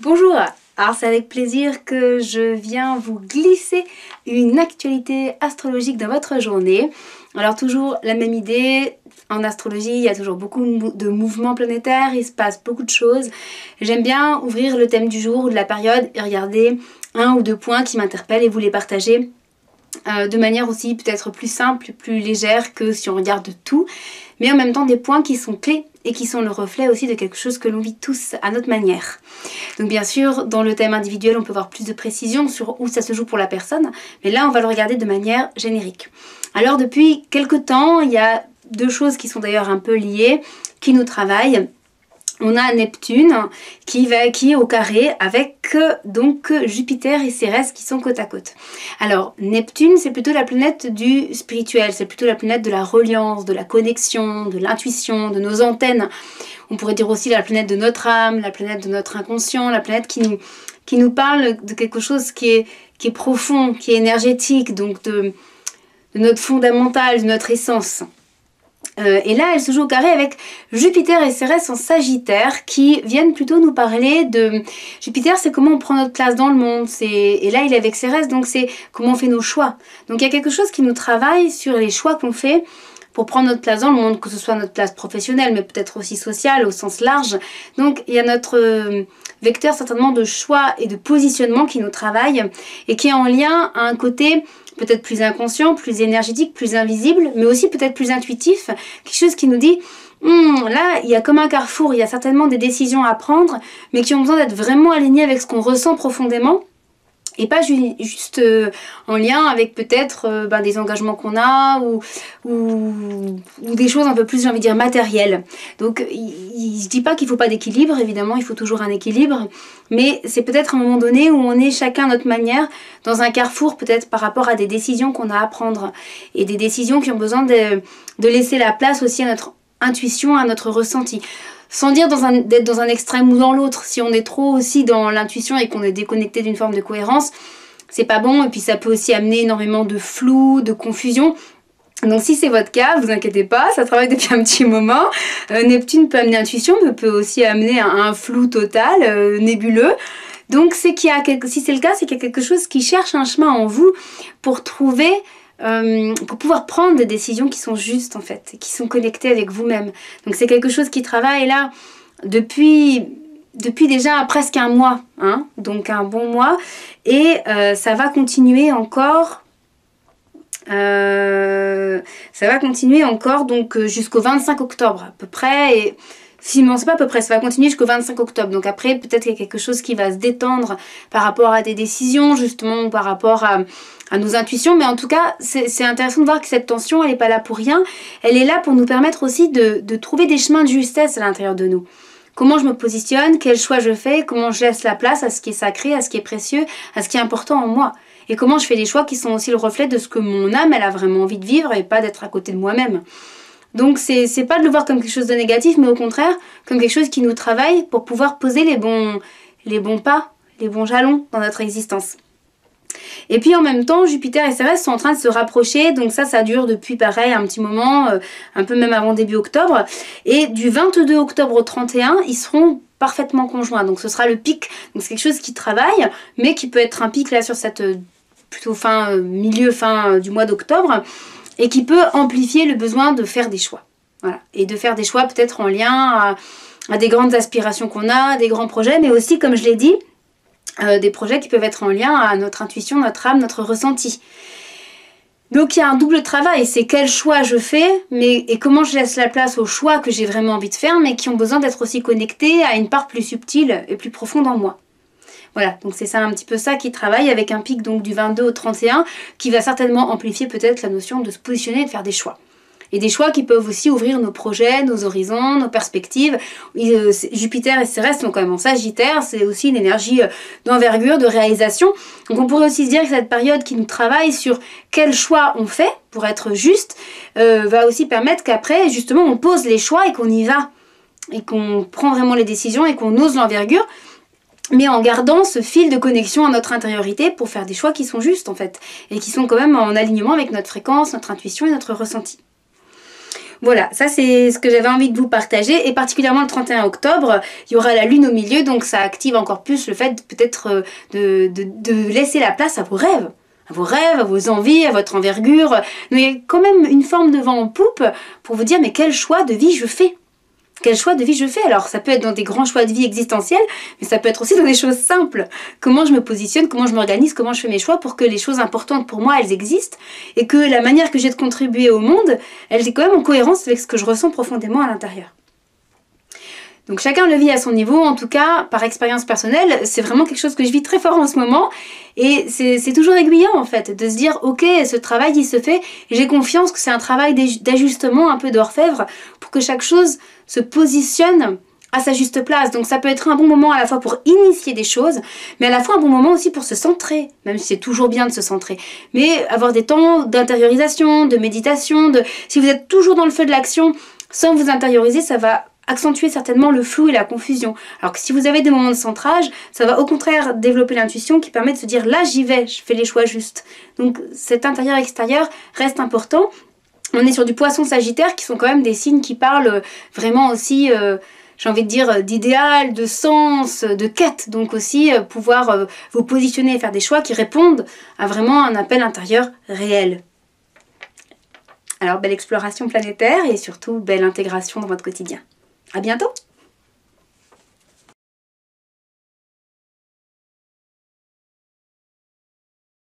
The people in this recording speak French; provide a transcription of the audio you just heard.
Bonjour, alors c'est avec plaisir que je viens vous glisser une actualité astrologique dans votre journée. Alors toujours la même idée, en astrologie il y a toujours beaucoup de mouvements planétaires, il se passe beaucoup de choses. J'aime bien ouvrir le thème du jour ou de la période et regarder un ou deux points qui m'interpellent et vous les partager de manière aussi peut-être plus simple, plus légère que si on regarde tout, mais en même temps des points qui sont clés et qui sont le reflet aussi de quelque chose que l'on vit tous à notre manière. Donc bien sûr, dans le thème individuel, on peut avoir plus de précision sur où ça se joue pour la personne, mais là on va le regarder de manière générique. Alors depuis quelques temps, il y a deux choses qui sont d'ailleurs un peu liées, qui nous travaillent. On a Neptune qui est au carré avec donc Jupiter et Cérès qui sont côte à côte. Alors Neptune c'est plutôt la planète du spirituel, c'est plutôt la planète de la reliance, de la connexion, de l'intuition, de nos antennes. On pourrait dire aussi la planète de notre âme, la planète de notre inconscient, la planète qui nous parle de quelque chose qui est profond, qui est énergétique, donc de notre fondamental, de notre essence. Et là, elle se joue au carré avec Jupiter et Cérès en Sagittaire qui viennent plutôt nous parler de... Jupiter, c'est comment on prend notre place dans le monde. Et là, il est avec Cérès, donc c'est comment on fait nos choix. Donc il y a quelque chose qui nous travaille sur les choix qu'on fait pour prendre notre place dans le monde, que ce soit notre place professionnelle, mais peut-être aussi sociale au sens large. Donc il y a notre vecteur certainement de choix et de positionnement qui nous travaille et qui est en lien à un côté peut-être plus inconscient, plus énergétique, plus invisible, mais aussi peut-être plus intuitif, quelque chose qui nous dit là, il y a comme un carrefour, il y a certainement des décisions à prendre, mais qui ont besoin d'être vraiment alignées avec ce qu'on ressent profondément, et pas juste en lien avec peut-être des engagements qu'on a ou des choses un peu plus, j'ai envie de dire, matérielles. Donc je dis pas qu'il faut pas d'équilibre, évidemment il faut toujours un équilibre, mais c'est peut-être un moment donné où on est chacun à notre manière dans un carrefour peut-être par rapport à des décisions qu'on a à prendre et des décisions qui ont besoin de laisser la place aussi à notre intuition, à notre ressenti. Sans dire d'être dans un extrême ou dans l'autre. Si on est trop aussi dans l'intuition et qu'on est déconnecté d'une forme de cohérence, c'est pas bon. Et puis ça peut aussi amener énormément de flou, de confusion. Donc si c'est votre cas, vous inquiétez pas, ça travaille depuis un petit moment. Neptune peut amener intuition, mais peut aussi amener un flou total, nébuleux. Donc si c'est le cas, c'est qu'il y a quelque chose qui cherche un chemin en vous pour trouver... pour pouvoir prendre des décisions qui sont justes en fait, qui sont connectées avec vous-même. Donc c'est quelque chose qui travaille là depuis déjà presque un mois, hein, donc un bon mois, et ça va continuer encore. Donc jusqu'au 25 octobre à peu près, et sinon c'est pas à peu près, ça va continuer jusqu'au 25 octobre. Donc après peut-être qu'il y a quelque chose qui va se détendre par rapport à des décisions, justement par rapport à nos intuitions, mais en tout cas c'est intéressant de voir que cette tension elle n'est pas là pour rien, elle est là pour nous permettre aussi de trouver des chemins de justesse à l'intérieur de nous. Comment je me positionne, quel choix je fais, comment je laisse la place à ce qui est sacré, à ce qui est précieux, à ce qui est important en moi. Et comment je fais des choix qui sont aussi le reflet de ce que mon âme elle a vraiment envie de vivre et pas d'être à côté de moi-même. Donc c'est pas de le voir comme quelque chose de négatif, mais au contraire comme quelque chose qui nous travaille pour pouvoir poser les bons pas, les bons jalons dans notre existence. Et puis en même temps, Jupiter et Cérès sont en train de se rapprocher, donc ça dure depuis pareil un petit moment, un peu même avant début octobre. Et du 22 octobre au 31, ils seront parfaitement conjoints, donc ce sera le pic. Donc c'est quelque chose qui travaille, mais qui peut être un pic là sur cette plutôt milieu du mois d'octobre, et qui peut amplifier le besoin de faire des choix. Voilà. Et de faire des choix peut-être en lien à des grandes aspirations qu'on a, des grands projets, mais aussi, comme je l'ai dit, des projets qui peuvent être en lien à notre intuition, notre âme, notre ressenti. Donc il y a un double travail, c'est quel choix je fais, et comment je laisse la place aux choix que j'ai vraiment envie de faire, mais qui ont besoin d'être aussi connectés à une part plus subtile et plus profonde en moi. Voilà, donc c'est ça un petit peu ça qui travaille avec un pic donc du 22 au 31 qui va certainement amplifier peut-être la notion de se positionner et de faire des choix. Et des choix qui peuvent aussi ouvrir nos projets, nos horizons, nos perspectives. Jupiter et Cérès sont quand même en Sagittaire, c'est aussi une énergie d'envergure, de réalisation. Donc on pourrait aussi se dire que cette période qui nous travaille sur quel choix on fait pour être juste, va aussi permettre qu'après, justement, on pose les choix et qu'on y va. Et qu'on prend vraiment les décisions et qu'on ose l'envergure, mais en gardant ce fil de connexion à notre intériorité pour faire des choix qui sont justes en fait, et qui sont quand même en alignement avec notre fréquence, notre intuition et notre ressenti. Voilà, ça c'est ce que j'avais envie de vous partager, et particulièrement le 31 octobre, il y aura la lune au milieu, donc ça active encore plus le fait peut-être de laisser la place à vos rêves. À vos rêves, à vos envies, à votre envergure. Donc il y a quand même une forme de vent en poupe pour vous dire mais quel choix de vie je fais? Quel choix de vie je fais? Alors ça peut être dans des grands choix de vie existentiels, mais ça peut être aussi dans des choses simples. Comment je me positionne, comment je m'organise, comment je fais mes choix pour que les choses importantes pour moi, elles existent, et que la manière que j'ai de contribuer au monde, elle est quand même en cohérence avec ce que je ressens profondément à l'intérieur. Donc chacun le vit à son niveau, en tout cas par expérience personnelle, c'est vraiment quelque chose que je vis très fort en ce moment, et c'est toujours aiguillant en fait, de se dire ok, ce travail il se fait, et j'ai confiance que c'est un travail d'ajustement, un peu d'orfèvre, pour que chaque chose se positionne à sa juste place. Donc ça peut être un bon moment à la fois pour initier des choses, mais à la fois un bon moment aussi pour se centrer, même si c'est toujours bien de se centrer, mais avoir des temps d'intériorisation, de méditation, si vous êtes toujours dans le feu de l'action, sans vous intérioriser, ça va accentuer certainement le flou et la confusion. Alors que si vous avez des moments de centrage, ça va au contraire développer l'intuition qui permet de se dire là j'y vais, je fais les choix justes. Donc cet intérieur-extérieur reste important. On est sur du poisson sagittaire qui sont quand même des signes qui parlent vraiment aussi, j'ai envie de dire, d'idéal, de sens, de quête. Donc aussi pouvoir vous positionner et faire des choix qui répondent à vraiment un appel intérieur réel. Alors belle exploration planétaire et surtout belle intégration dans votre quotidien. À bientôt!